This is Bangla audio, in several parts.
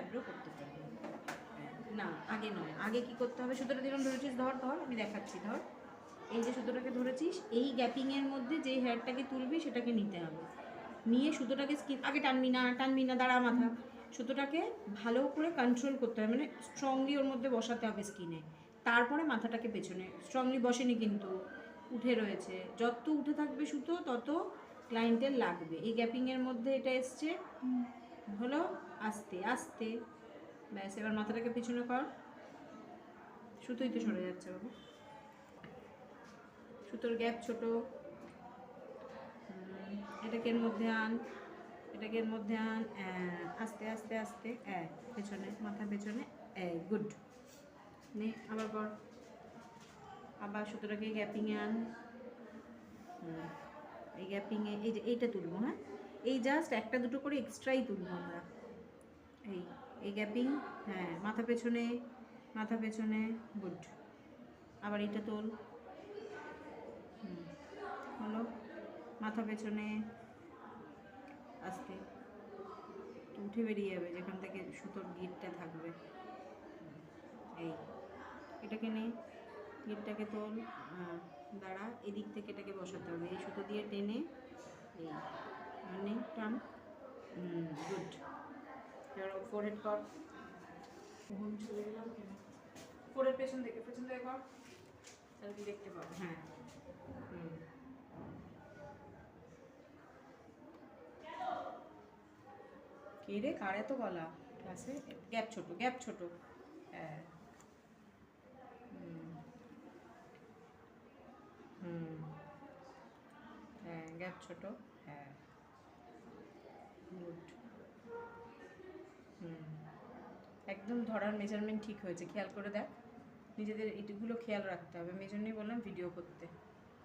আইব্রো করতে পারবি। না আগে নয়, আগে কি করতে হবে, সুতোটা যেরকম ধরেছিস ধর ধর আমি দেখাচ্ছি, ধর এই যে সুতোটাকে ধরেছিস, এই গ্যাপিংয়ের মধ্যে যে হেয়ারটাকে তুলবি সেটাকে নিতে হবে, নিয়ে সুতোটাকে আগে টানবি না, দাঁড়া মাথা, সুতোটাকে ভালো করে কন্ট্রোল করতে হবে, মানে স্ট্রংলি ওর মধ্যে বসাতে হবে স্কিনে, তারপরে মাথাটাকে পেছনে, স্ট্রংলি বসেনি কিন্তু উঠে রয়েছে, যত উঠে থাকবে সুতো তত ক্লায়েন্টের লাগবে। এই গ্যাপিংয়ের মধ্যে এটা এসছে, হলো আস্তে আস্তে, ব্যাস এবার মাথাটাকে পিছনে কর, সুতোই তো সরে যাচ্ছে বাবু, সুতোর গ্যাপ ছোট, এটাকে এর মধ্যে আন, এটাকে এর মধ্যে আন, আস্তে আস্তে আস্তে, পেছনে মাথা পেছনে, গুড, নে আবার কর, আবার সুতোটাকে গ্যাপিংয়ে আন, এই গ্যাপিংয়ে এই যে এইটা তুলবো, হ্যাঁ এই জাস্ট একটা দুটো করে এক্সট্রাই তুলবো আমরা, এই গ্যাপিং, হ্যাঁ মাথা পেছনে, গুড, আবার এইটা তোল, হলো মাথা পেছনে, আস্তে উঠে বেরিয়ে যাবে যেখান থেকে সুতোর গিটটা থাকবে, এই এটাকে নে, গিটটাকে তোল, দাঁড়া এদিক থেকে এটাকে বসাতে হবে, এই সুতো দিয়ে টেনে, এই মানে টান, গুড, এবার ফোরহেড কর, চলে গেলাম কেন, ফোরের পেছন থেকে কর, তাহলে তুই দেখতে পাবো, হ্যাঁ কে রে, কার এত গলা ক্লাসে, গ্যাপ ছোট, হ্যাঁ হ্যাঁ গ্যাপ ছোট, হ্যাঁ গুড, একদম ধরার মেজারমেন্ট ঠিক হয়েছে, খেয়াল করে দেখ, নিজেদের এইগুলো খেয়াল রাখতে হবে, আমি এই জন্যই বললাম ভিডিও করতে,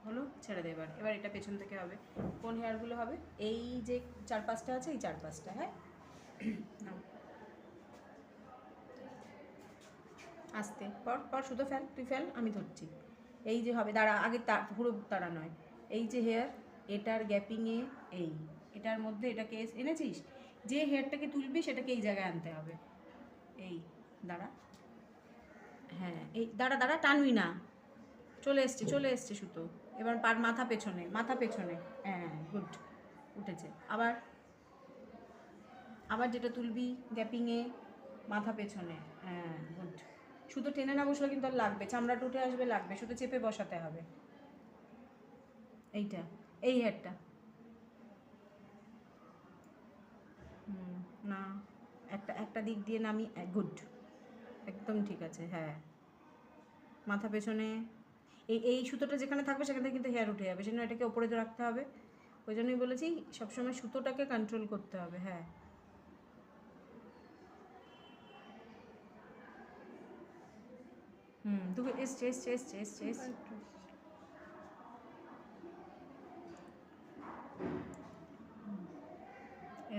হলো ছেড়ে দে, এবার এটা পেছন থেকে হবে, কোন হেয়ারগুলো হবে, এই যে 4-5টা আছে, এই 4-5টা, হ্যাঁ নাও আস্তে পর শুধু ফেল, তুই ফেল আমি ধরছি, এই যে হবে, দাঁড়া আগে পুরো তারা নয়, এই যে হেয়ার এটার গ্যাপিংয়ে, এটার মধ্যে এটাকে এনেছিস, যে হেয়ারটাকে তুলবি সেটাকে এই জায়গায় আনতে হবে, এই দাঁড়া, হ্যাঁ এই দাঁড়া টানবি না, চলে এসছে সুতো, এবার মাথা পেছনে, হ্যাঁ গুড, উঠেছে, আবার যেটা তুলবি গ্যাপিংয়ে, মাথা পেছনে, হ্যাঁ গুড, সুতো টেনে না বসলে কিন্তু আর লাগবে, চামড়াটা উঠে আসবে, লাগবে সুতো চেপে বসাতে হবে, এই হেয়ারটা, না একটা দিক দিয়ে নামি, গুড, একদম ঠিক আছে, হ্যাঁ মাথা পেছনে, এই সুতোটা যেখানে থাকবে সেখান থেকে কিন্তু হেয়ার উঠে যাবে, সেজন্য এটাকে ওপরে তো রাখতে হবে, ওই জন্যই বলেছি সবসময় সুতোটাকে কন্ট্রোল করতে হবে, হ্যাঁ তুই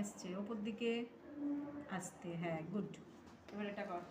এসছে ওপর দিকে, আসতে, হ্যাঁ গুড, এবার এটা কর।